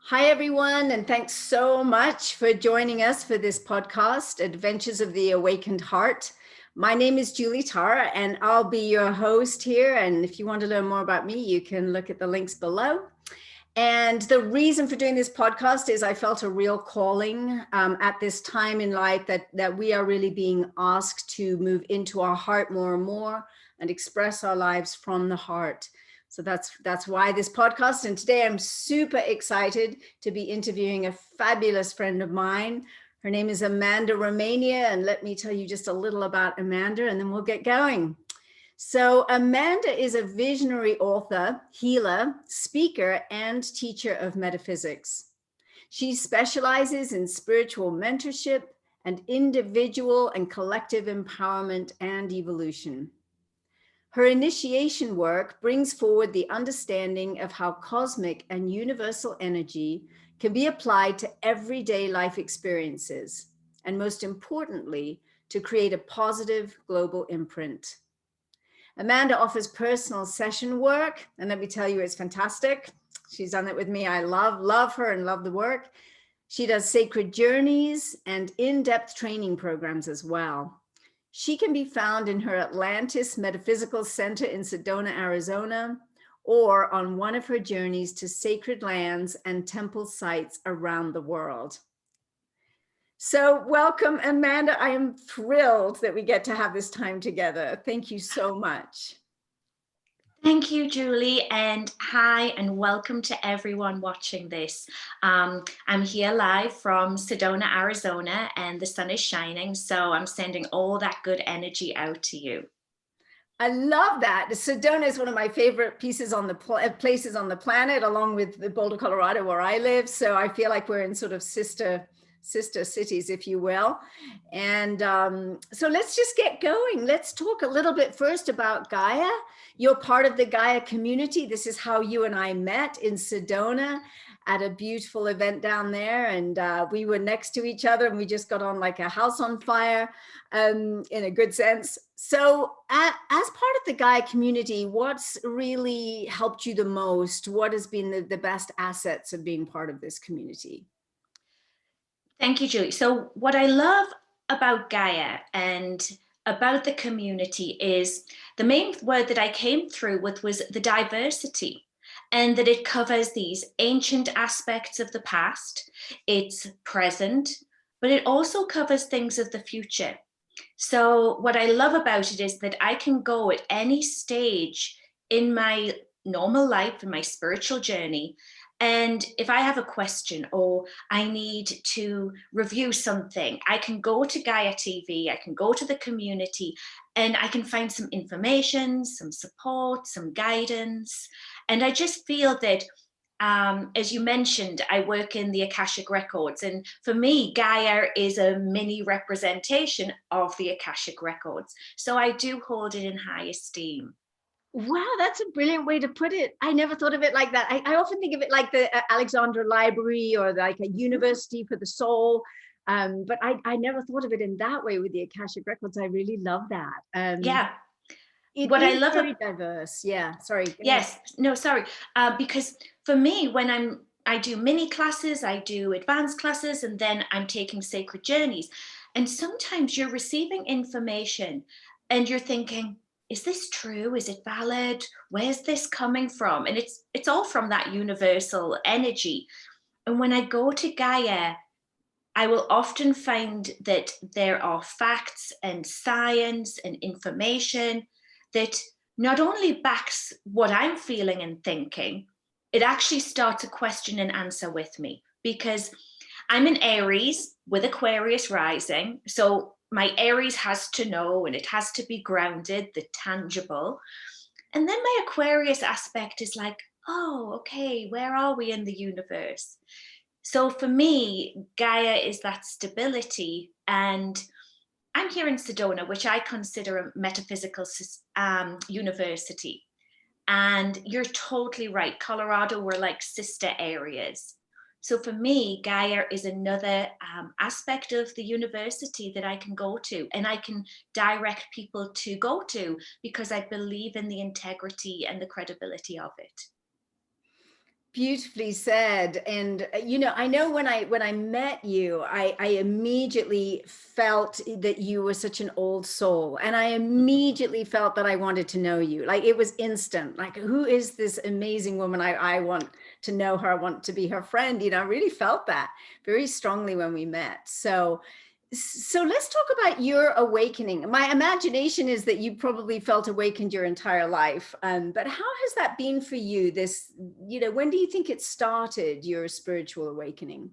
Hi, everyone, and thanks so much for joining us for this podcast, Adventures of the Awakened Heart. My name is Julie Tara, and I'll be your host here. And if you want to learn more about me, you can look at the links below. And the reason for doing this podcast is I felt a real calling at this time in life that we are really being asked to move into our heart more and more and express our lives from the heart. So that's why this podcast. And today I'm super excited to be interviewing a fabulous friend of mine. Her name is Amanda Romania. And let me tell you just a little about Amanda, and then we'll get going. So Amanda is a visionary author, healer, speaker, and teacher of metaphysics. She specializes in spiritual mentorship and individual and collective empowerment and evolution. Her initiation work brings forward the understanding of how cosmic and universal energy can be applied to everyday life experiences, and most importantly, to create a positive global imprint. Amanda offers personal session work, and let me tell you, it's fantastic. She's done it with me. I love her and love the work. She does sacred journeys and in-depth training programs as well. She can be found in her Atlantis Metaphysical Center in Sedona, Arizona, or on one of her journeys to sacred lands and temple sites around the world. So welcome, Amanda. I am thrilled that we get to have this time together. Thank you so much. Thank you, Julie, and hi and welcome to everyone watching this. I'm here live from Sedona, Arizona, and the sun is shining, so I'm sending all that good energy out to you. I love that. Sedona is one of my favorite places on the planet, along with Boulder, Colorado, where I live. So I feel like we're in sort of sister cities, if you will. And so let's just get going. Let's talk a little bit first about Gaia. You're part of the Gaia community. This is how you and I met in Sedona at a beautiful event down there. And we were next to each other and we just got on like a house on fire in a good sense. So as part of the Gaia community, what's really helped you the most? What has been the best assets of being part of this community? Thank you, Julie. So what I love about Gaia and about the community is the main word that I came through with was the diversity, and that it covers these ancient aspects of the past, it's present, but it also covers things of the future. So what I love about it is that I can go at any stage in my normal life, in my spiritual journey, and if I have a question or I need to review something, I can go to Gaia TV, I can go to the community, and I can find some information, some support, some guidance. And I just feel that, as you mentioned, I work in the Akashic Records. And for me, Gaia is a mini representation of the Akashic Records. So I do hold it in high esteem. Wow, that's a brilliant way to put it. I never thought of it like that. I often think of it like the Alexandra Library or like a university for the soul. But I never thought of it in that way with the Akashic Records. I really love that. Yeah. It What is I love very diverse. Yeah, sorry. Yes, no, sorry. Because for me, when I do mini classes, I do advanced classes, and then I'm taking sacred journeys. And sometimes you're receiving information and you're thinking, is this true? Is it valid? Where's this coming from? And it's all from that universal energy. And when I go to Gaia, I will often find that there are facts and science and information that not only backs what I'm feeling and thinking, it actually starts a question and answer with me, because I'm in Aries with Aquarius rising. So my Aries has to know and it has to be grounded, the tangible. And then my Aquarius aspect is like, oh, okay, where are we in the universe? So for me, Gaia is that stability. And I'm here in Sedona, which I consider a metaphysical university. And you're totally right. Colorado, we're like sister areas. So for me, Gaia is another aspect of the university that I can go to, and I can direct people to go to because I believe in the integrity and the credibility of it. Beautifully said. And I know when I met you, I immediately felt that you were such an old soul, and I immediately felt that I wanted to know you. Like, it was instant. Like, who is this amazing woman? I want to know her. I want to be her friend. I really felt that very strongly when we met. So let's talk about your awakening. My imagination is that you probably felt awakened your entire life. But how has that been for you? When do you think it started, your spiritual awakening?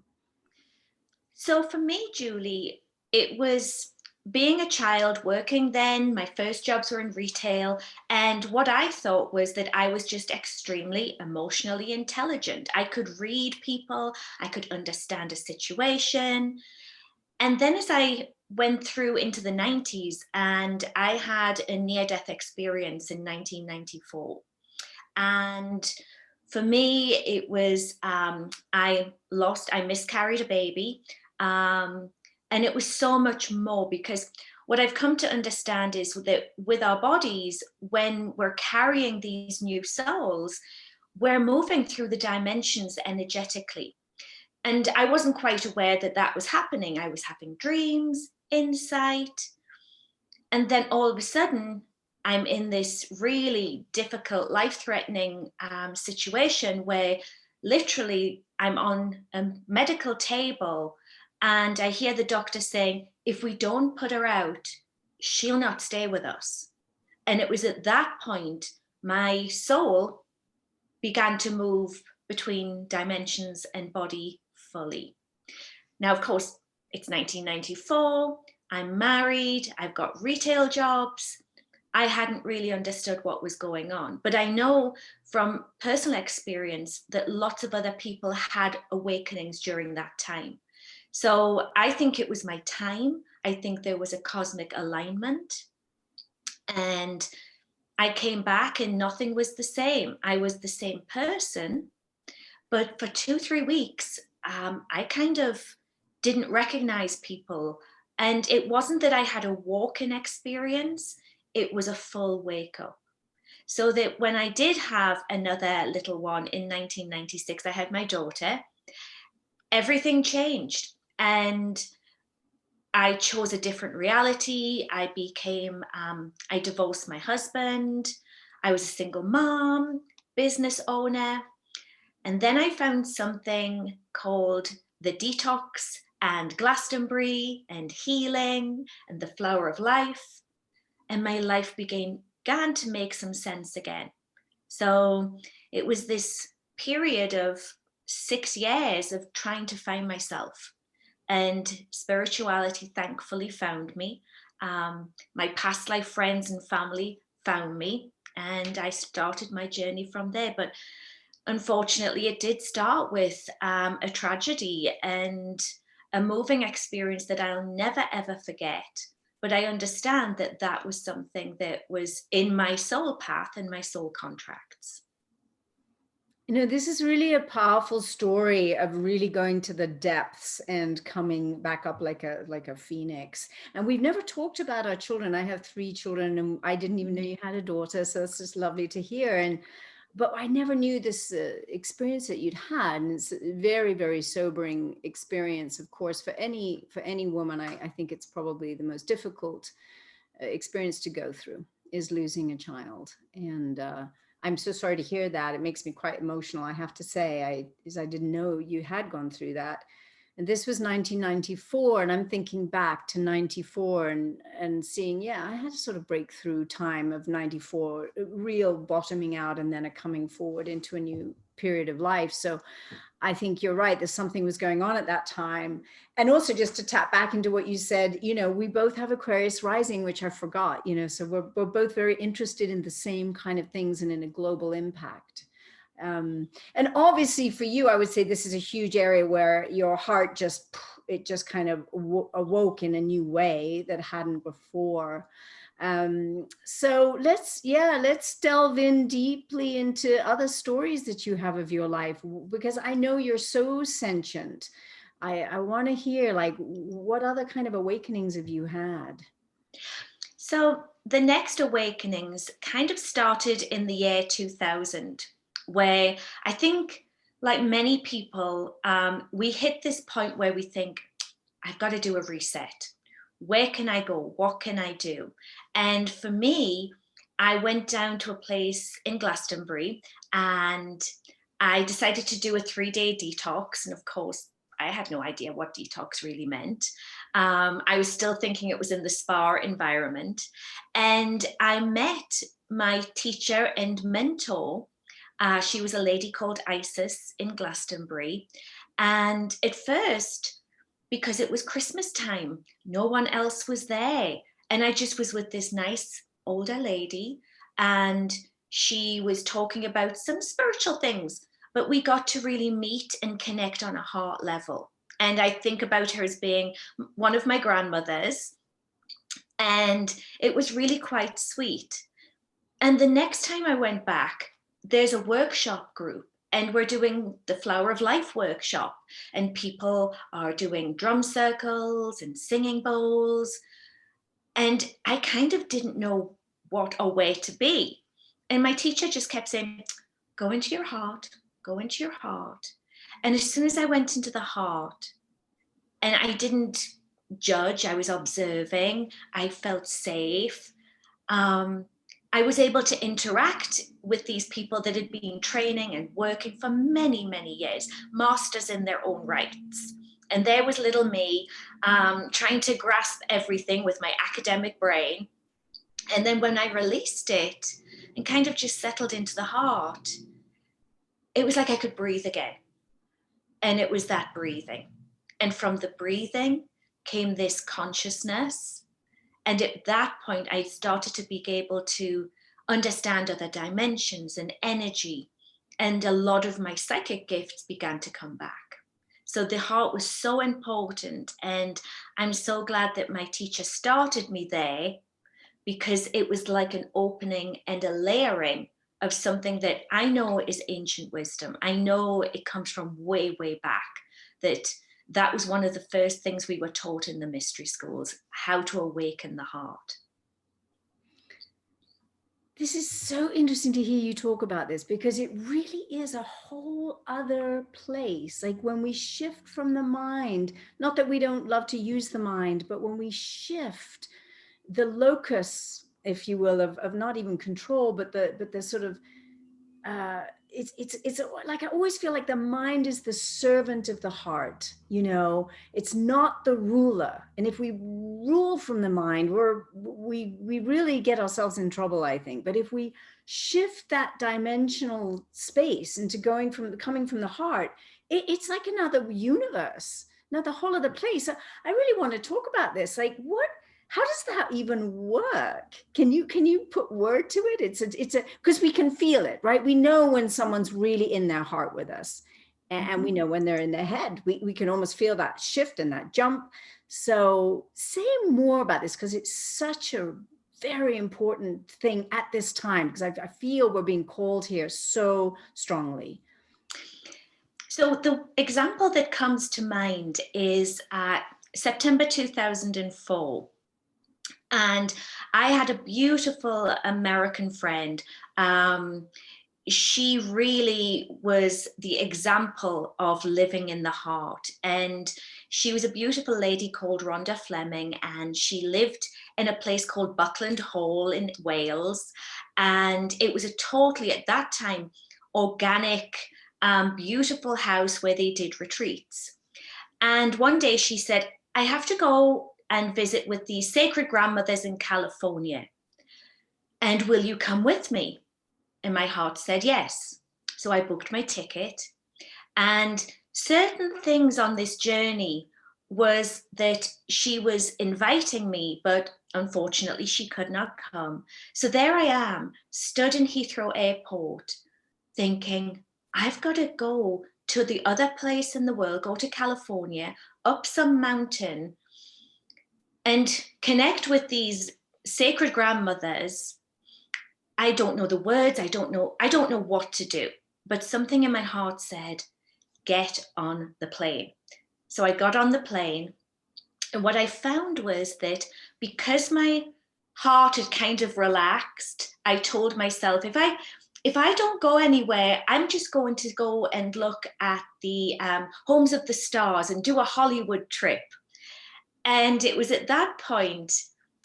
So for me, Julie, it was being a child working then. My first jobs were in retail. And what I thought was that I was just extremely emotionally intelligent. I could read people, I could understand a situation. And then as I went through into the 90s, and I had a near death experience in 1994. And for me, it was I miscarried a baby. Um, and it was so much more, because what I've come to understand is that with our bodies, when we're carrying these new souls, we're moving through the dimensions energetically. And I wasn't quite aware that that was happening. I was having dreams, insight, and then all of a sudden I'm in this really difficult, life-threatening situation where literally I'm on a medical table, and I hear the doctor saying, if we don't put her out, she'll not stay with us. And it was at that point my soul began to move between dimensions and body fully. Now, of course, it's 1994. I'm married. I've got retail jobs. I hadn't really understood what was going on. But I know from personal experience that lots of other people had awakenings during that time. So I think it was my time. I think there was a cosmic alignment. And I came back and nothing was the same. I was the same person, but for 2, 3 weeks, I kind of didn't recognize people. And it wasn't that I had a walk-in experience, it was a full wake up. So that when I did have another little one in 1996, I had my daughter, everything changed. And I chose a different reality. I divorced my husband. I was a single mom, business owner. And then I found something called the detox and Glastonbury and healing and the flower of life. And my life began to make some sense again. So it was this period of 6 years of trying to find myself. And spirituality thankfully found me. My past life friends and family found me. And I started my journey from there. But unfortunately, it did start with a tragedy and a moving experience that I'll never ever forget. But I understand that that was something that was in my soul path and my soul contracts. This is really a powerful story of really going to the depths and coming back up like a phoenix. And we've never talked about our children. I have 3 children, and I didn't even know you had a daughter. So it's just lovely to hear. But I never knew this experience that you'd had, and it's a very, very sobering experience. Of course, for any woman, I think it's probably the most difficult experience to go through, is losing a child. And I'm so sorry to hear that. It makes me quite emotional, I have to say. I didn't know you had gone through that. And this was 1994, and I'm thinking back to 94 and seeing, yeah, I had a sort of breakthrough time of 94, real bottoming out, and then a coming forward into a new period of life. So I think you're right. There's something was going on at that time. And also, just to tap back into what you said, we both have Aquarius rising, which I forgot, so we're both very interested in the same kind of things and in a global impact. And obviously for you, I would say this is a huge area where your heart just kind of awoke in a new way that hadn't before. So let's delve in deeply into other stories that you have of your life, because I know you're so sentient. I want to hear, like, what other kind of awakenings have you had? So the next awakenings kind of started in the year 2000, where I think like many people, we hit this point where we think, I've got to do a reset. Where can I go? What can I do? And for me, I went down to a place in Glastonbury and I decided to do a 3-day detox. And of course, I had no idea what detox really meant. I was still thinking it was in the spa environment. And I met my teacher and mentor. She was a lady called Isis in Glastonbury. And at first, because it was Christmas time, no one else was there. And I just was with this nice older lady, and she was talking about some spiritual things, but we got to really meet and connect on a heart level. And I think about her as being one of my grandmothers, and it was really quite sweet. And the next time I went back, there's a workshop group and we're doing the Flower of Life workshop, and people are doing drum circles and singing bowls. And I kind of didn't know what or where to be. And my teacher just kept saying, go into your heart, go into your heart. And as soon as I went into the heart, and I didn't judge, I was observing, I felt safe. I was able to interact with these people that had been training and working for many, many years, masters in their own rights. And there was little me trying to grasp everything with my academic brain. And then when I released it and kind of just settled into the heart, it was like I could breathe again. And it was that breathing. And from the breathing came this consciousness. And at that point, I started to be able to understand other dimensions and energy. And a lot of my psychic gifts began to come back. So the heart was so important. And I'm so glad that my teacher started me there, because it was like an opening and a layering of something that I know is ancient wisdom. I know it comes from way, way back, that was one of the first things we were taught in the mystery schools, how to awaken the heart. This is so interesting to hear you talk about this, because it really is a whole other place. Like when we shift from the mind, not that we don't love to use the mind, but when we shift the locus, if you will, of not even control, but the sort of, it's like, I always feel like the mind is the servant of the heart, it's not the ruler. And if we rule from the mind, we really get ourselves in trouble, I think. But if we shift that dimensional space into coming from the heart, it's like another universe, another whole other place. I really want to talk about this. Like, how does that even work? Can you put word to it? It's because we can feel it, right? We know when someone's really in their heart with us, and we know when they're in their head. We can almost feel that shift and that jump. So say more about this, because it's such a very important thing at this time, because I feel we're being called here so strongly. So the example that comes to mind is September 2004. And I had a beautiful American friend. She really was the example of living in the heart. And she was a beautiful lady called Rhonda Fleming, and she lived in a place called Buckland Hall in Wales. And it was a totally, at that time, organic, beautiful house where they did retreats. And one day she said, I have to go and visit with these sacred grandmothers in California. And will you come with me? And my heart said yes. So I booked my ticket. And certain things on this journey was that she was inviting me, but unfortunately she could not come. So there I am, stood in Heathrow Airport, thinking, I've got to go to the other place in the world, go to California, up some mountain, and connect with these sacred grandmothers. I don't know the words. I don't know what to do. But something in my heart said, get on the plane. So I got on the plane. And what I found was that because my heart had kind of relaxed, I told myself, if I don't go anywhere, I'm just going to go and look at the homes of the stars and do a Hollywood trip. And it was at that point,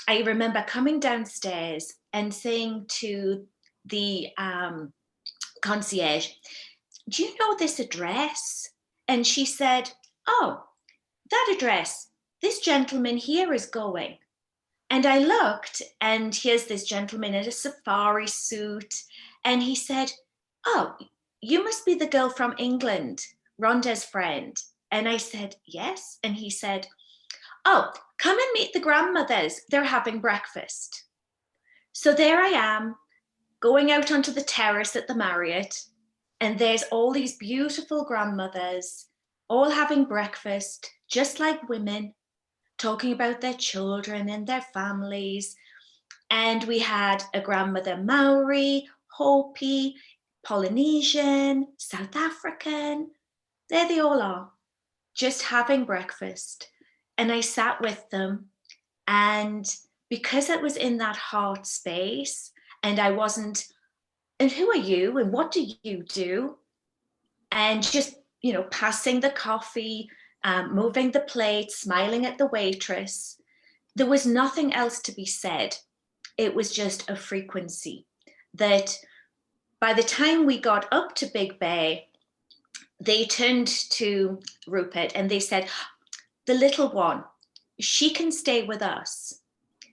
I remember coming downstairs and saying to the concierge, do you know this address? And she said, oh, that address, this gentleman here is going. And I looked, and here's this gentleman in a safari suit. And he said, oh, you must be the girl from England, Rhonda's friend. And I said, yes. And he said, oh, come and meet the grandmothers. They're having breakfast. So there I am, going out onto the terrace at the Marriott. And there's all these beautiful grandmothers, all having breakfast, just like women, talking about their children and their families. And we had a grandmother Maori, Hopi, Polynesian, South African. There they all are, just having breakfast. And I sat with them. And because it was in that heart space, and I wasn't, and who are you? And what do you do? And just, passing the coffee, moving the plate, smiling at the waitress. There was nothing else to be said. It was just a frequency that by the time we got up to Big Bay, they turned to Rupert and they said, the little one, she can stay with us.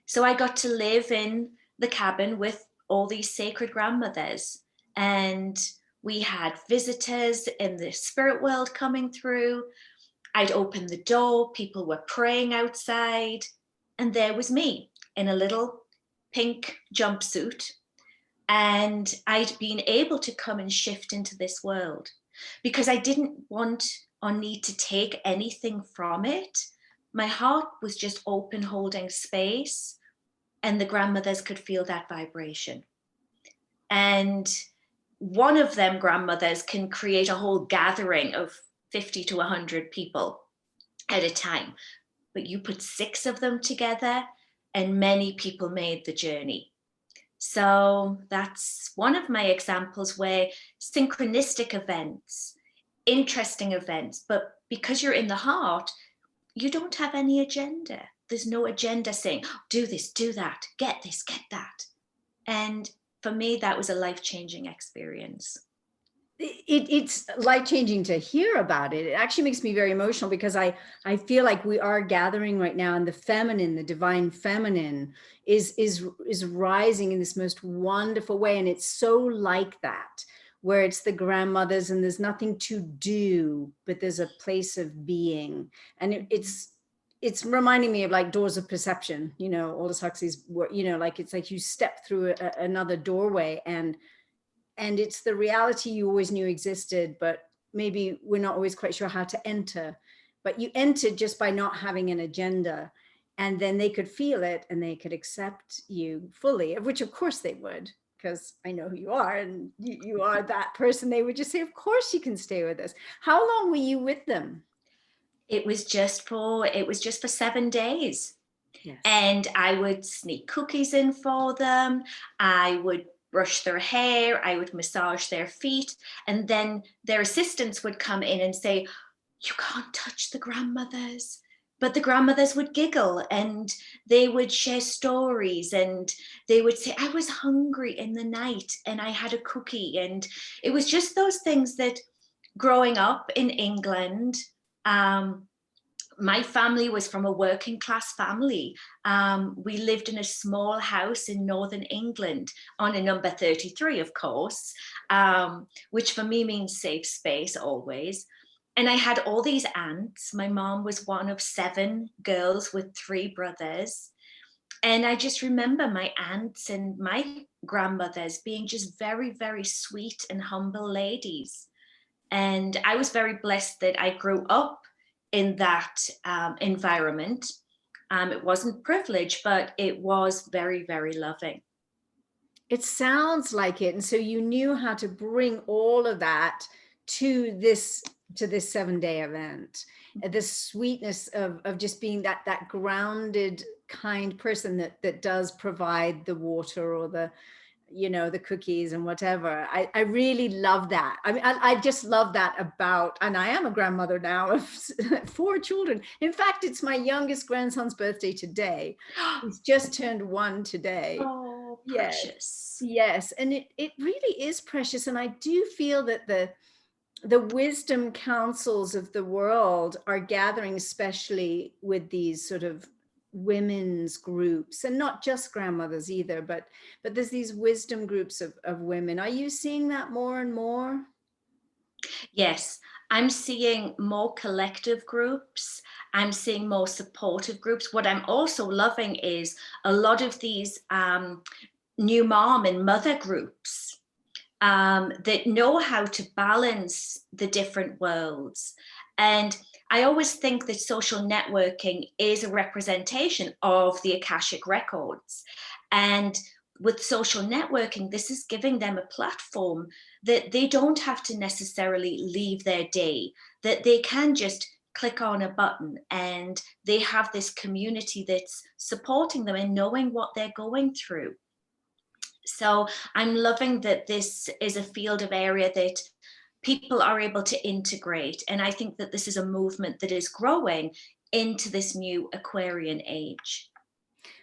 So I got to live in the cabin with all these sacred grandmothers, and we had visitors in the spirit world coming through. I'd open the door, people were praying outside, and there was me in a little pink jumpsuit. And I'd been able to come and shift into this world because I didn't want or need to take anything from it. My heart was just open, holding space, and the grandmothers could feel that vibration. And one of them grandmothers can create a whole gathering of 50 to 100 people at a time. But you put 6 of them together and many people made the journey. So that's one of my examples where synchronistic events, interesting events, but because you're in the heart, you don't have any agenda. There's no agenda saying, do this, do that, get this, get that. And for me, that was a life-changing experience. It's life-changing to hear about it. It actually makes me very emotional because I feel like we are gathering right now, and the feminine, the divine feminine is rising in this most wonderful way. And it's so like that, where it's the grandmothers and there's nothing to do, but there's a place of being. And it's reminding me of like doors of perception, Aldous Huxley's work, like it's like you step through another doorway, and it's the reality you always knew existed, but maybe we're not always quite sure how to enter. But you entered just by not having an agenda, and then they could feel it and they could accept you fully, of which of course they would, because I know who you are, and you are that person. They would just say, of course you can stay with us. How long were you with them? It was just for 7 days. Yes. And I would sneak cookies in for them. I would brush their hair, I would massage their feet, and then their assistants would come in and say, you can't touch the grandmothers. But the grandmothers would giggle and they would share stories, and they would say, I was hungry in the night and I had a cookie. And it was just those things that growing up in England, my family was from a working class family. We lived in a small house in northern England on a number 33, of course, which for me means safe space always. And I had all these aunts. My mom was one of 7 girls with 3 brothers. And I just remember my aunts and my grandmothers being just very, very sweet and humble ladies. And I was very blessed that I grew up in that environment. It wasn't privilege, but it was very, very loving. It sounds like it. And so you knew how to bring all of that to this 7-day event, the sweetness of just being that grounded, kind person that does provide the water or the the cookies and whatever. I really love that. I mean, I just love that about, and I am a grandmother now of 4 children. In fact, it's my youngest grandson's birthday today. He's just turned 1 today. Oh, Yes. precious. Yes. And it really is precious. And I do feel that the wisdom councils of the world are gathering, especially with these sort of women's groups, and not just grandmothers either, but there's these wisdom groups of women. Are you seeing that more and more? Yes, I'm seeing more collective groups. I'm seeing more supportive groups. What I'm also loving is a lot of these new mom and mother groups that know how to balance the different worlds. And I always think that social networking is a representation of the Akashic records. And with social networking, this is giving them a platform that they don't have to necessarily leave their day, that they can just click on a button and they have this community that's supporting them and knowing what they're going through. So I'm loving that this is a field of area that people are able to integrate. And I think that this is a movement that is growing into this new Aquarian age.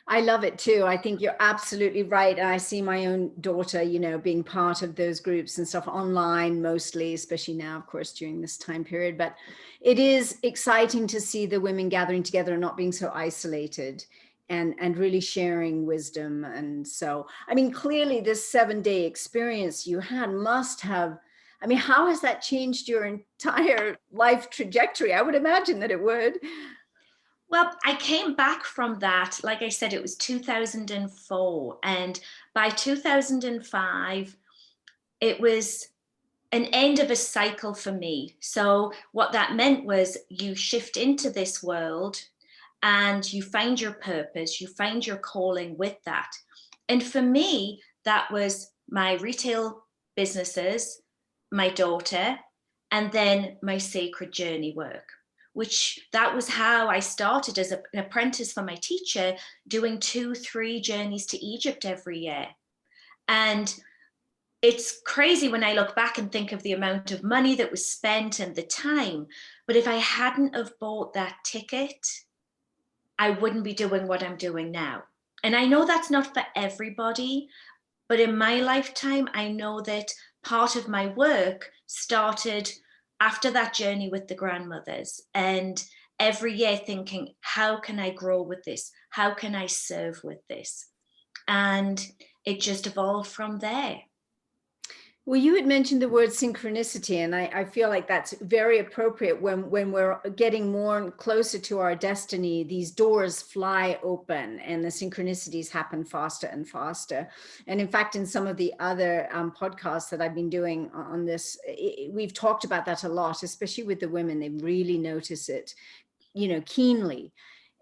I love it too. I think you're absolutely right. And I see my own daughter, being part of those groups and stuff online mostly, especially now, of course, during this time period. But it is exciting to see the women gathering together and not being so isolated and really sharing wisdom. And so, I mean, clearly this 7-day experience you had must have, I mean, how has that changed your entire life trajectory? I would imagine that it would. Well, I came back from that. Like I said, it was 2004. And by 2005, it was an end of a cycle for me. So, what that meant was you shift into this world and you find your purpose, you find your calling with that. And for me, that was my retail businesses, my daughter, and then my sacred journey work, which that was how I started as an apprentice for my teacher, doing 2-3 journeys to Egypt every year. And it's crazy when I look back and think of the amount of money that was spent and the time. But if I hadn't have bought that ticket, I wouldn't be doing what I'm doing now. And I know that's not for everybody, but in my lifetime, I know that part of my work started after that journey with the grandmothers, and every year thinking, how can I grow with this? How can I serve with this? And it just evolved from there. Well, you had mentioned the word synchronicity, and I feel like that's very appropriate when we're getting more and closer to our destiny. These doors fly open and the synchronicities happen faster and faster. And in fact, in some of the other podcasts that I've been doing on this, we've talked about that a lot, especially with the women. They really notice it, keenly.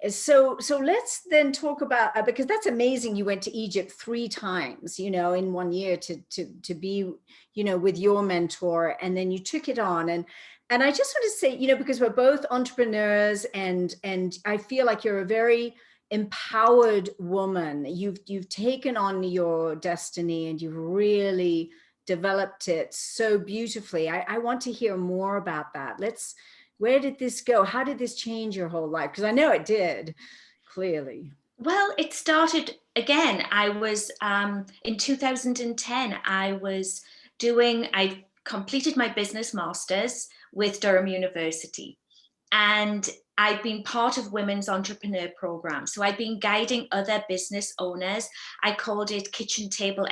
So let's then talk about, because that's amazing. You went to Egypt 3 times, in 1 year to be, with your mentor, and then you took it on. And I just want to say, because we're both entrepreneurs, and I feel like you're a very empowered woman. You've taken on your destiny and you've really developed it so beautifully. I want to hear more about that. Where did this go? How did this change your whole life? Because I know it did, clearly. Well, it started again. I was in 2010, I completed my business master's with Durham University. And I've been part of women's entrepreneur programs. So I've been guiding other business owners. I called it kitchen table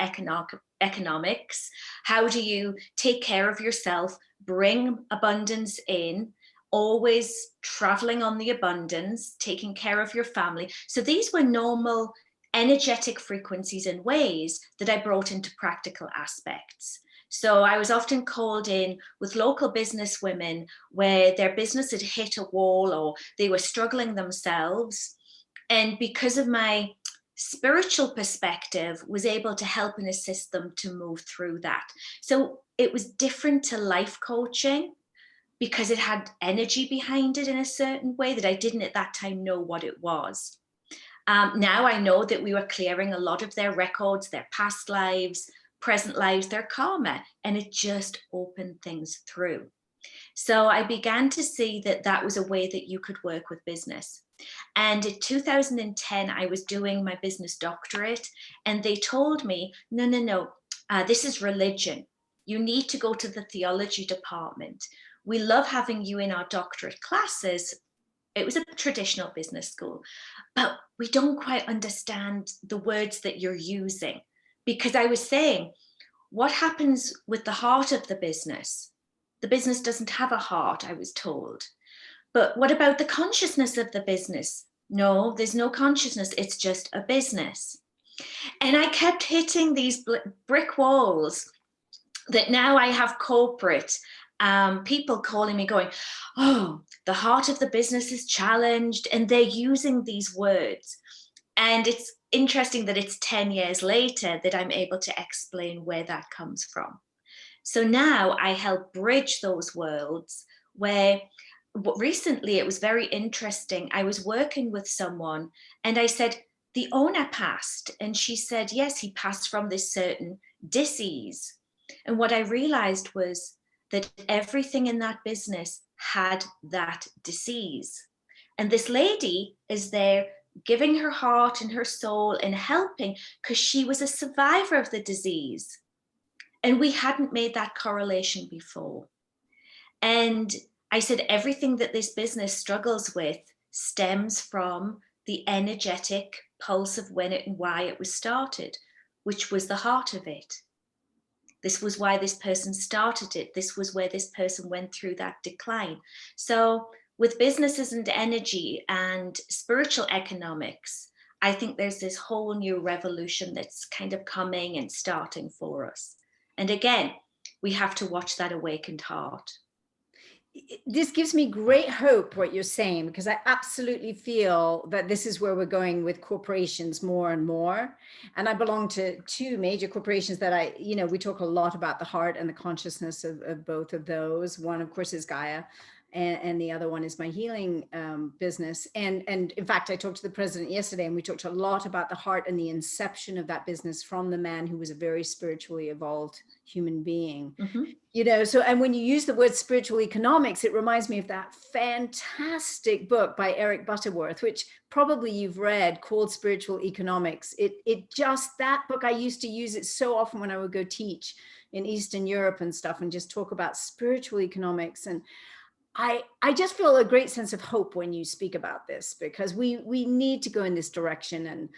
economics. How do you take care of yourself, bring abundance in, always traveling on the abundance, taking care of your family. So these were normal energetic frequencies and ways that I brought into practical aspects. So I was often called in with local business women where their business had hit a wall or they were struggling themselves. And because of my spiritual perspective, was able to help and assist them to move through that. So it was different to life coaching, because it had energy behind it in a certain way that I didn't at that time know what it was. Now I know that we were clearing a lot of their records, their past lives, present lives, their karma, and it just opened things through. So I began to see that that was a way that you could work with business. And in 2010, I was doing my business doctorate, and they told me, no, this is religion. You need to go to the theology department. We love having you in our doctorate classes. It was a traditional business school, but we don't quite understand the words that you're using. Because I was saying, what happens with the heart of the business? The business doesn't have a heart, I was told. But what about the consciousness of the business? No, there's no consciousness. It's just a business. And I kept hitting these brick walls that now I have corporate people calling me going, oh, the heart of the business is challenged. And they're using these words. And it's interesting that it's 10 years later that I'm able to explain where that comes from. So now I help bridge those worlds where recently it was very interesting. I was working with someone and I said, the owner passed. And she said, yes, he passed from this certain disease. And what I realized was that everything in that business had that disease. And this lady is there giving her heart and her soul and helping because she was a survivor of the disease. And we hadn't made that correlation before. And I said, everything that this business struggles with stems from the energetic pulse of when it and why it was started, which was the heart of it. This was why this person started it. This was where this person went through that decline. So with businesses and energy and spiritual economics, I think there's this whole new revolution that's kind of coming and starting for us. And again, we have to watch that awakened heart. This gives me great hope, what you're saying, because I absolutely feel that this is where we're going with corporations more and more. And I belong to two major corporations that we talk a lot about the heart and the consciousness of both of those. One, of course, is Gaia. And the other one is my healing business. And in fact, I talked to the president yesterday, and we talked a lot about the heart and the inception of that business from the man who was a very spiritually evolved human being. Mm-hmm. So, and when you use the word spiritual economics, it reminds me of that fantastic book by Eric Butterworth, which probably you've read, called Spiritual Economics. That book, I used to use it so often when I would go teach in Eastern Europe and stuff and just talk about spiritual economics. And I just feel a great sense of hope when you speak about this, because we need to go in this direction. And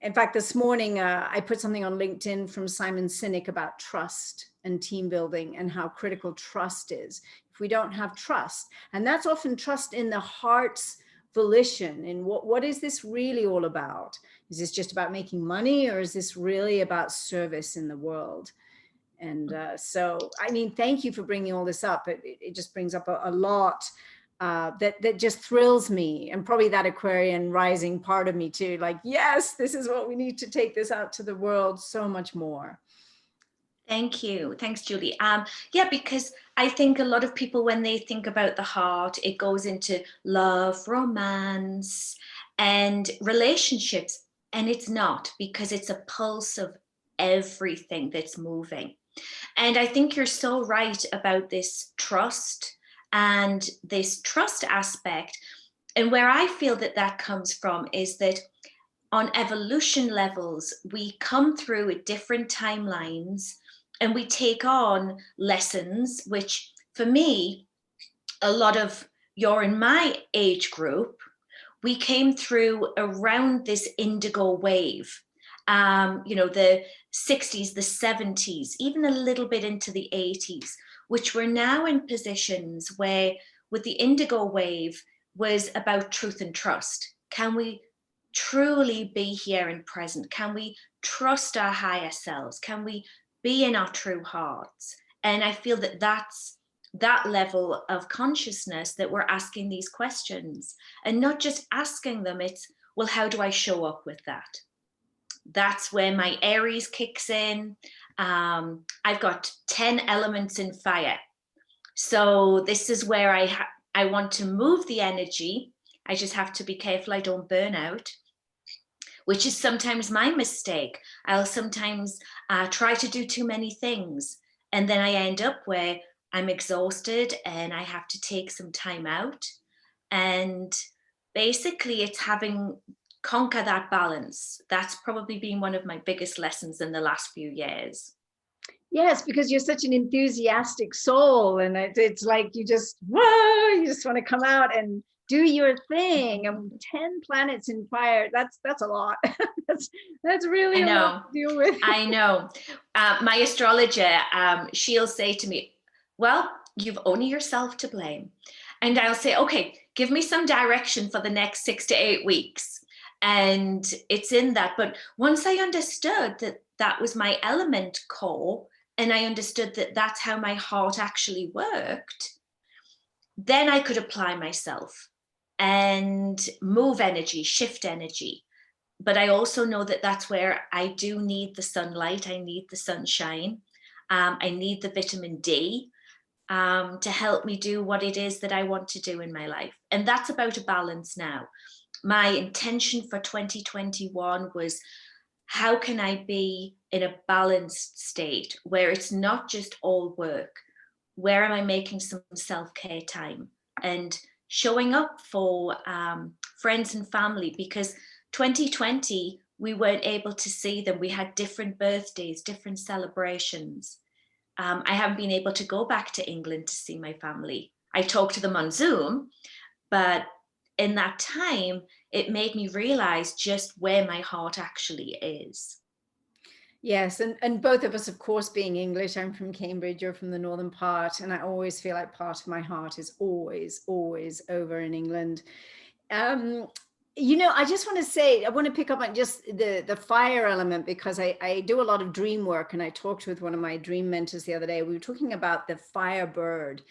in fact, this morning, I put something on LinkedIn from Simon Sinek about trust and team building and how critical trust is. If we don't have trust, and that's often trust in the heart's volition, and what is this really all about? Is this just about making money, or is this really about service in the world? And so, I mean, thank you for bringing all this up. It just brings up a lot that just thrills me, and probably that Aquarian rising part of me too. Like, yes, this is what we need to take this out to the world so much more. Thank you. Thanks, Julie. Yeah, because I think a lot of people, when they think about the heart, it goes into love, romance, and relationships. And it's not, because it's a pulse of everything that's moving. And I think you're so right about this trust and this trust aspect. And where I feel that comes from is that on evolution levels, we come through at different timelines and we take on lessons, which for me, a lot of you're in my age group, we came through around this indigo wave. The 60s, the 70s, even a little bit into the 80s, which we're now in positions where with the indigo wave was about truth and trust. Can we truly be here and present? Can we trust our higher selves? Can we be in our true hearts? And I feel that that's that level of consciousness that we're asking these questions, and not just asking them, it's, well, how do I show up with that? That's where my Aries kicks in. I've got 10 elements in fire. So this is where I want to move the energy. I just have to be careful I don't burn out. which is sometimes my mistake. I'll sometimes try to do too many things. And then I end up where I'm exhausted and I have to take some time out. And basically it's having conquer that balance. That's probably been one of my biggest lessons in the last few years. Yes, because you're such an enthusiastic soul, and it's like you just, whoa, you just want to come out and do your thing. 10 planets in fire, that's a lot. that's really a lot to deal with. I know. My astrologer, she'll say to me, well, you've only yourself to blame. And I'll say, okay, give me some direction for the next 6 to 8 weeks. And it's in that. But once I understood that that was my element core, and I understood that that's how my heart actually worked, then I could apply myself and move energy, shift energy. But I also know that that's where I do need the sunlight. I need the sunshine. I need the vitamin D to help me do what it is that I want to do in my life. And that's about a balance now. My intention for 2021 was, how can I be in a balanced state where it's not just all work? Where am I making some self-care time and showing up for friends and family? Because 2020, we weren't able to see them. We had different birthdays, different celebrations. I haven't been able to go back to England to see my family. I talk to them on Zoom, but in that time, it made me realize just where my heart actually is. Yes, and both of us, of course, being English, I'm from Cambridge, you're from the northern part, and I always feel like part of my heart is always over in England. You know, I just want to say, I want to pick up on just the fire element, because I do a lot of dream work, and I talked with one of my dream mentors the other day. We were talking about the firebird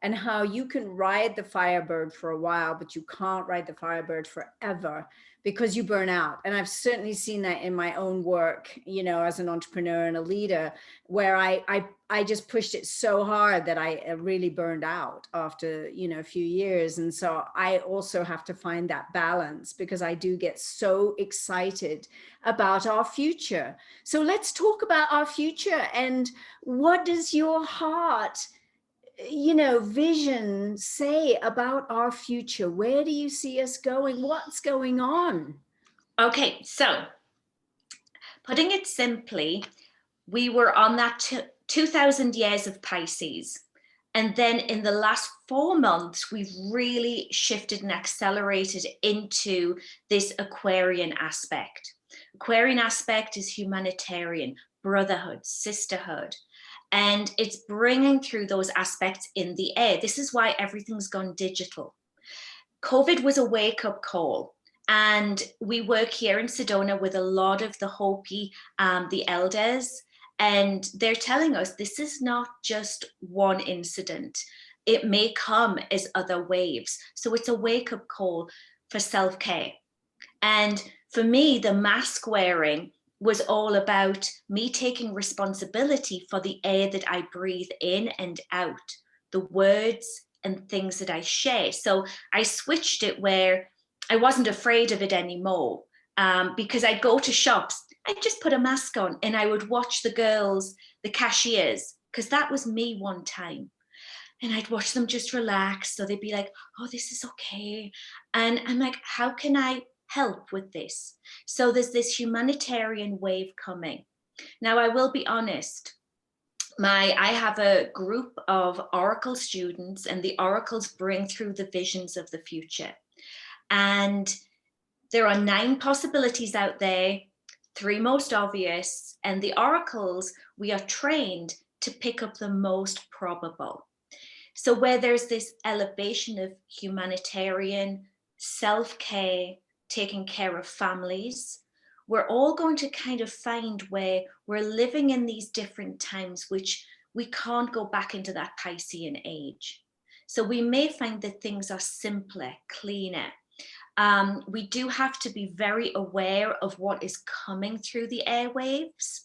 and how you can ride the firebird for a while, but you can't ride the firebird forever because you burn out. And I've certainly seen that in my own work, you know, as an entrepreneur and a leader, where I just pushed it so hard that I really burned out after, you know, a few years. And so I also have to find that balance, because I do get so excited about our future. So let's talk about our future. And what does your heart, you know, vision say about our future? Where do you see us going? What's going on? Okay, so putting it simply, we were on that 2000 years of Pisces. And then in the last 4 months, we've really shifted and accelerated into this Aquarian aspect. Aquarian aspect is humanitarian, brotherhood, sisterhood. And it's bringing through those aspects in the air. This is why everything's gone digital. COVID was a wake-up call. And we work here in Sedona with a lot of the Hopi, the elders, and they're telling us this is not just one incident. It may come as other waves. So it's a wake-up call for self-care. And for me, the mask wearing was all about me taking responsibility for the air that I breathe in and out, the words and things that I share. So I switched it where I wasn't afraid of it anymore, because I'd go to shops, I'd just put a mask on and I would watch the girls, the cashiers, because that was me one time. And I'd watch them just relax. So they'd be like, oh, this is okay. And I'm like, how can I help with this? So there's this humanitarian wave coming. Now, I will be honest. I have a group of Oracle students, and the Oracles bring through the visions of the future. And there are 9 possibilities out there, 3 most obvious, and the oracles, we are trained to pick up the most probable. So where there's this elevation of humanitarian, self-care, taking care of families, we're all going to kind of find where we're living in these different times, which we can't go back into that Piscean age. So we may find that things are simpler, cleaner. We do have to be very aware of what is coming through the airwaves.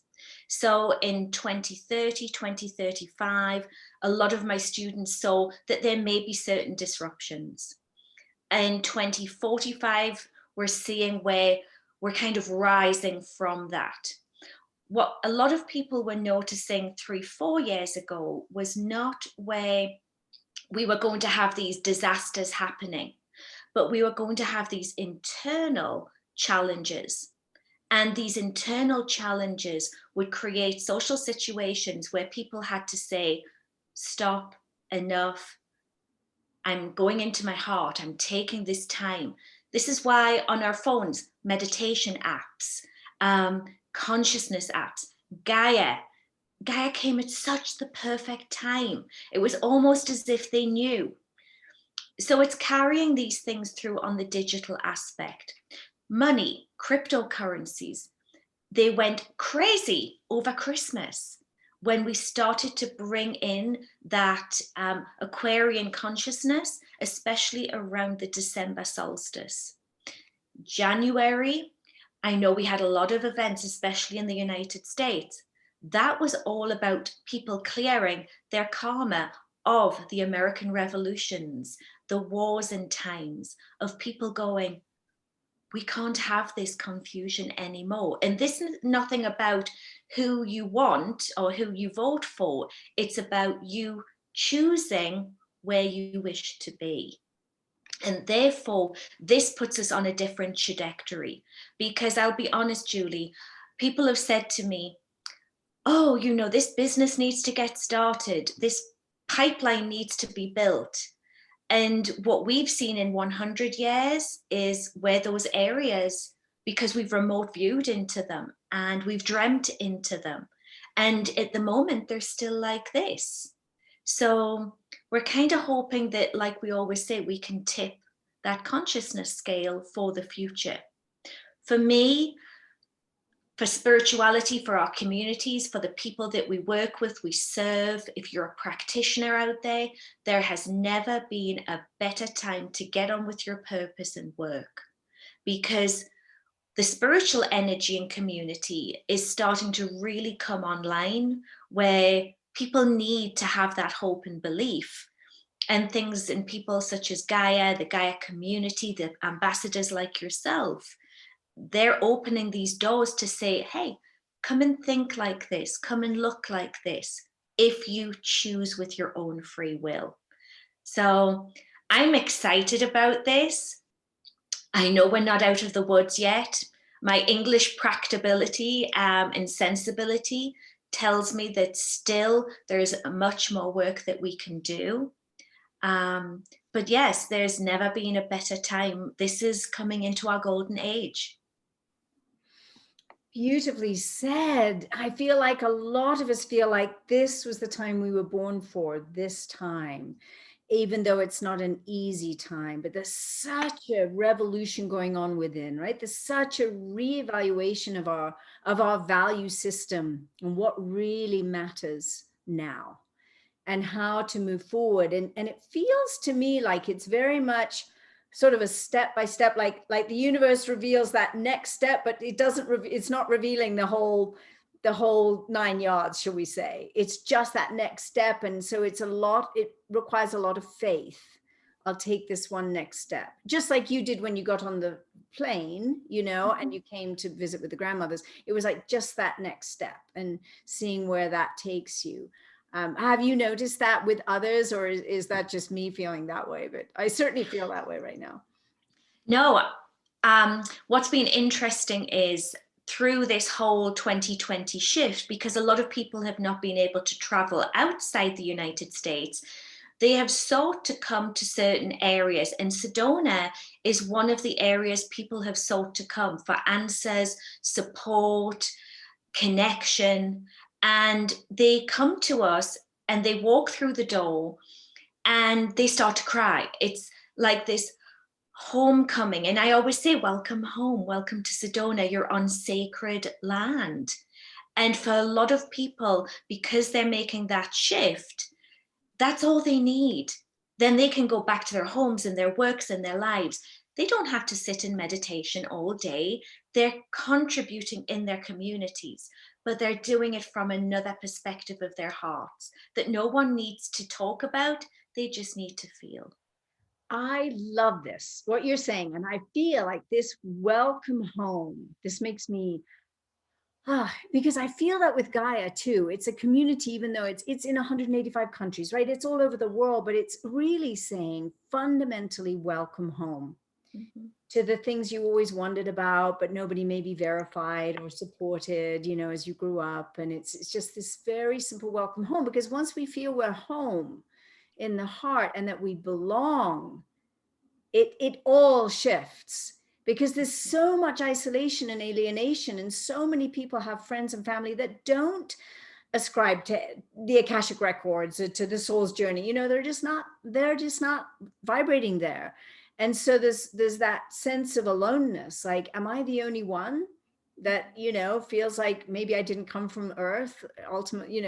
So in 2030, 2035, a lot of my students saw that there may be certain disruptions. In 2045, we're seeing where we're kind of rising from that. What a lot of people were noticing 3-4 years ago was not where we were going to have these disasters happening, but we were going to have these internal challenges. And these internal challenges would create social situations where people had to say, stop, enough, I'm going into my heart, I'm taking this time. This is why on our phones, meditation apps, consciousness apps, Gaia came at such the perfect time. It was almost as if they knew. So it's carrying these things through on the digital aspect. Money, cryptocurrencies, they went crazy over Christmas when we started to bring in that Aquarian consciousness, especially around the December solstice. January, I know we had a lot of events, especially in the United States. That was all about people clearing their karma of the American revolutions, the wars and times, of people going, we can't have this confusion anymore. And this is nothing about who you want or who you vote for. It's about you choosing where you wish to be. And therefore, this puts us on a different trajectory. Because I'll be honest, Julie, people have said to me, oh, you know, this business needs to get started. This pipeline needs to be built. And what we've seen in 100 years is where those areas, because we've remote viewed into them and we've dreamt into them. And at the moment, they're still like this. So we're kind of hoping that, like we always say, we can tip that consciousness scale for the future. For me, for spirituality, for our communities, for the people that we work with, we serve, if you're a practitioner out there, there has never been a better time to get on with your purpose and work, because the spiritual energy and community is starting to really come online, where people need to have that hope and belief. And things and people such as Gaia, the Gaia community, the ambassadors like yourself, they're opening these doors to say, hey, come and think like this, come and look like this, if you choose with your own free will. So I'm excited about this. I know we're not out of the woods yet. My English practicability and sensibility tells me that still there's much more work that we can do. But yes, there's never been a better time. This is coming into our golden age. Beautifully said. I feel like a lot of us feel like this was the time we were born for, this time, even though it's not an easy time, but there's such a revolution going on within, right? There's such a reevaluation of our value system and what really matters now and how to move forward. And it feels to me like it's very much sort of a step by step, like the universe reveals that next step, but it doesn't, it's not revealing the whole 9 yards, shall we say. It's just that next step. And so it requires a lot of faith. I'll take this one next step, just like you did when you got on the plane, you know, and you came to visit with the grandmothers. It was like just that next step and seeing where that takes you. Have you noticed that with others, or is that just me feeling that way? But I certainly feel that way right now. No, what's been interesting is through this whole 2020 shift, because a lot of people have not been able to travel outside the United States, they have sought to come to certain areas. And Sedona is one of the areas people have sought to come for answers, support, connection. And they come to us and they walk through the door and they start to cry. It's like this homecoming. And I always say, welcome home, welcome to Sedona, you're on sacred land. And for a lot of people, because they're making that shift, that's all they need. Then they can go back to their homes and their works and their lives. They don't have to sit in meditation all day. They're contributing in their communities, but they're doing it from another perspective of their hearts that no one needs to talk about. They just need to feel. I love this, what you're saying. And I feel like this welcome home, this makes me, because I feel that with Gaia too. It's a community, even though it's in 185 countries, right? It's all over the world, but it's really saying fundamentally welcome home Mhm. to the things you always wondered about, but nobody maybe verified or supported, as you grew up. And it's just this very simple welcome home, because once we feel we're home in the heart and that we belong, it all shifts, because there's so much isolation and alienation, and so many people have friends and family that don't ascribe to the Akashic records or to the soul's journey. They're just not vibrating there. And so there's that sense of aloneness, like, am I the only one that feels like maybe I didn't come from earth ultimately,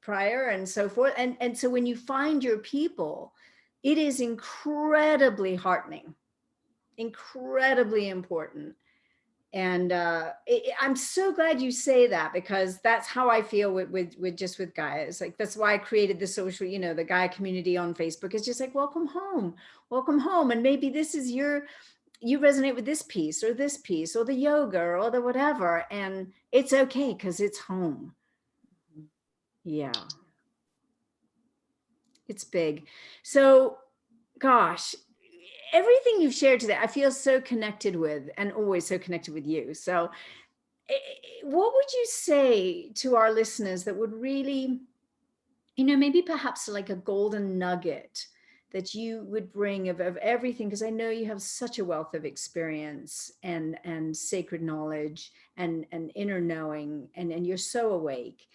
prior, and so forth. And so when you find your people, it is incredibly heartening, incredibly important. And I'm so glad you say that, because that's how I feel with Gaia. It's like, that's why I created the social, the Gaia community on Facebook. It's just like, welcome home, welcome home. And maybe this is you resonate with this piece or this piece or the yoga or the whatever, and it's okay, because it's home. Yeah, it's big. So, gosh, everything you've shared today, I feel so connected with, and always so connected with you. So what would you say to our listeners that would really, maybe perhaps like a golden nugget that you would bring of everything? Because I know you have such a wealth of experience and sacred knowledge and inner knowing, and you're so awake.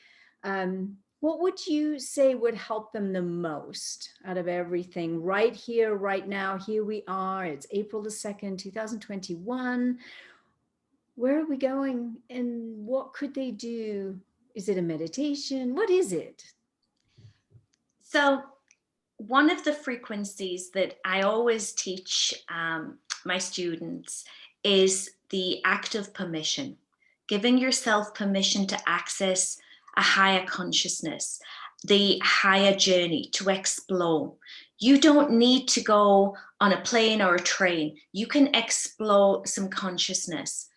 What would you say would help them the most out of everything right here, right now? Here we are. It's April the 2nd, 2021. Where are we going, and what could they do? Is it a meditation? What is it? So, one of the frequencies that I always teach my students is the act of permission, giving yourself permission to access a higher consciousness, the higher journey, to explore. You don't need to go on a plane or a train. You can explore some consciousness.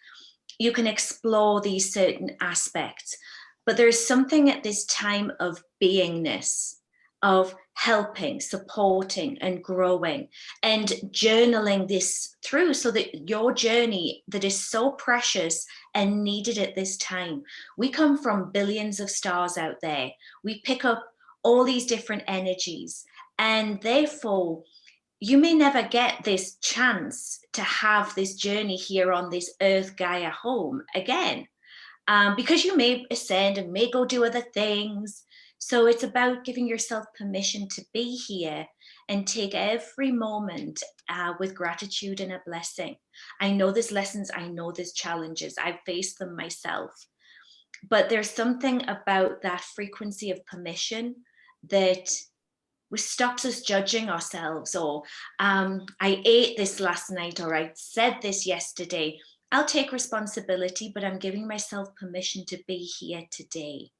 You can explore these certain aspects. But there's something at this time of beingness, of helping, supporting, and growing, and journaling this through, so that your journey that is so precious and needed at this time. We come from billions of stars out there. We pick up all these different energies, and therefore you may never get this chance to have this journey here on this Earth Gaia home again, because you may ascend and may go do other things. So it's about giving yourself permission to be here and take every moment with gratitude and a blessing. I know there's lessons, I know there's challenges, I've faced them myself, but there's something about that frequency of permission that stops us judging ourselves, or I ate this last night, or I said this yesterday. I'll take responsibility, but I'm giving myself permission to be here today.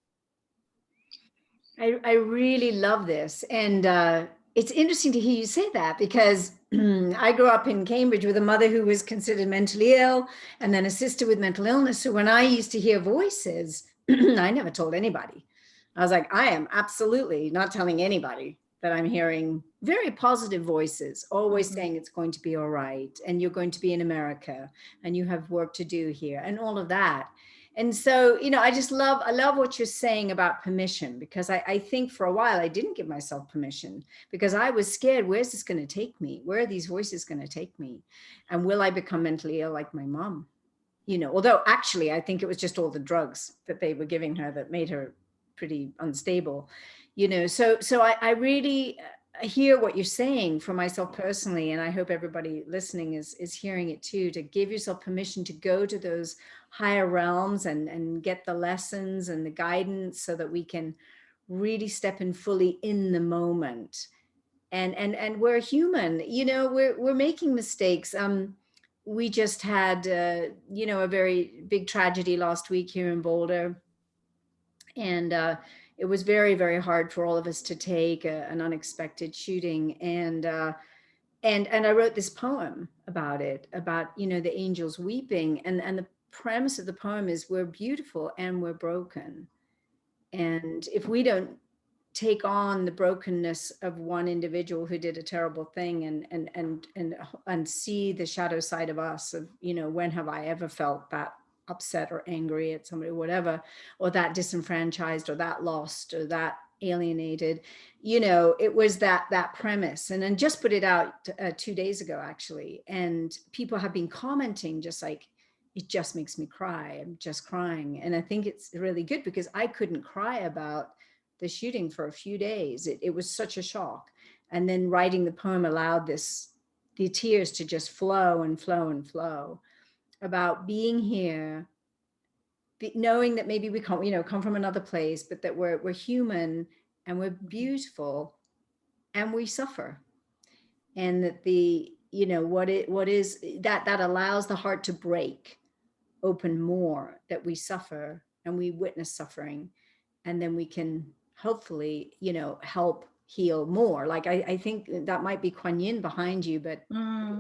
I really love this. And it's interesting to hear you say that, because I grew up in Cambridge with a mother who was considered mentally ill, and then a sister with mental illness. So when I used to hear voices, I never told anybody. I was like, I am absolutely not telling anybody that I'm hearing very positive voices, always saying it's going to be all right, and you're going to be in America, and you have work to do here, and all of that. And so, I love what you're saying about permission, because I think for a while I didn't give myself permission, because I was scared. Where's this going to take me? Where are these voices going to take me? And will I become mentally ill like my mom? Although actually I think it was just all the drugs that they were giving her that made her pretty unstable. So I really hear what you're saying for myself personally, and I hope everybody listening is hearing it too, to give yourself permission to go to those higher realms and get the lessons and the guidance, so that we can really step in fully in the moment. And we're human, we're making mistakes. We just had a very big tragedy last week here in Boulder, and it was very, very hard for all of us to take, an unexpected shooting. And And I wrote this poem about it, about, the angels weeping. And the premise of the poem is we're beautiful and we're broken. And if we don't take on the brokenness of one individual who did a terrible thing and see the shadow side of us of, when have I ever felt that upset or angry at somebody, whatever, or that disenfranchised or that lost or that alienated, it was that premise. And then just put it out 2 days ago, actually. And people have been commenting just like, it just makes me cry. I'm just crying. And I think it's really good because I couldn't cry about the shooting for a few days. It was such a shock. And then writing the poem allowed the tears to just flow and flow and flow about being here, knowing that maybe we can't, come from another place, but that we're human and we're beautiful and we suffer. And that what is that allows the heart to break open more, that we suffer and we witness suffering, and then we can hopefully help heal more. Like I think that might be Kuan Yin behind you, but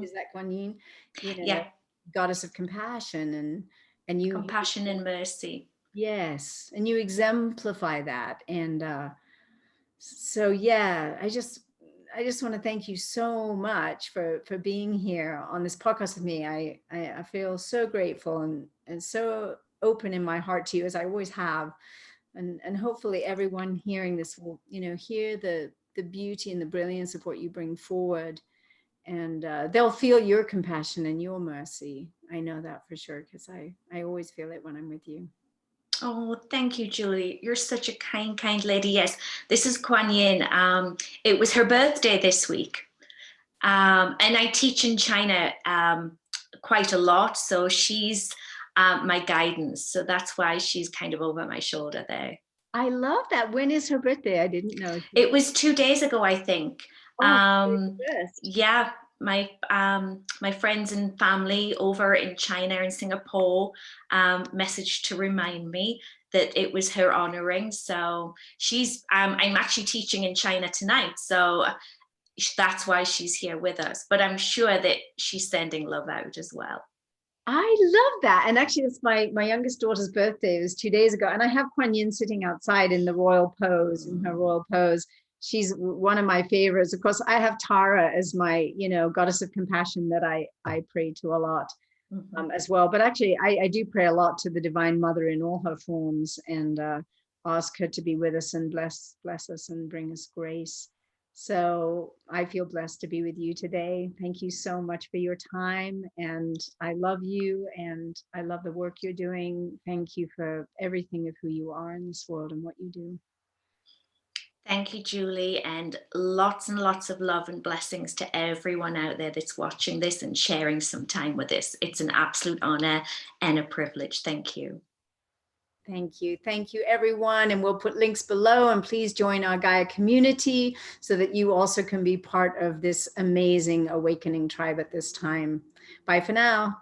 is that Kuan Yin, Yeah, goddess of compassion, and you compassion and mercy. yes, and you exemplify that. And so yeah, I just want to thank you so much for being here on this podcast with me. I feel so grateful and so open in my heart to you, as I always have. And hopefully everyone hearing this will, hear the beauty and the brilliance of what you bring forward. And they'll feel your compassion and your mercy. I know that for sure, because I always feel it when I'm with you. Oh, thank you, Julie. You're such a kind, kind lady. Yes, this is Kuan Yin. It was her birthday this week. And I teach in China quite a lot. So she's my guidance. So that's why she's kind of over my shoulder there. I love that. When is her birthday? I didn't know. It was 2 days ago, I think. Oh, Yeah, my friends and family over in China and Singapore messaged to remind me that it was her honoring. So she's I'm actually teaching in China tonight, so that's why she's here with us. But I'm sure that she's sending love out as well. I love that. And actually, it's my youngest daughter's birthday. It was 2 days ago. And I have Kuan Yin sitting outside in the royal pose, in her royal pose. She's one of my favorites. Of course, I have Tara as my, goddess of compassion that I pray to a lot as well. But actually, I do pray a lot to the Divine Mother in all her forms, and ask her to be with us and bless us and bring us grace. So I feel blessed to be with you today. Thank you so much for your time. And I love you and I love the work you're doing. Thank you for everything of who you are in this world and what you do. Thank you, Julie, and lots of love and blessings to everyone out there that's watching this and sharing some time with us. It's an absolute honor and a privilege. Thank you. Thank you. Thank you, everyone. And we'll put links below, and please join our Gaia community so that you also can be part of this amazing awakening tribe at this time. Bye for now.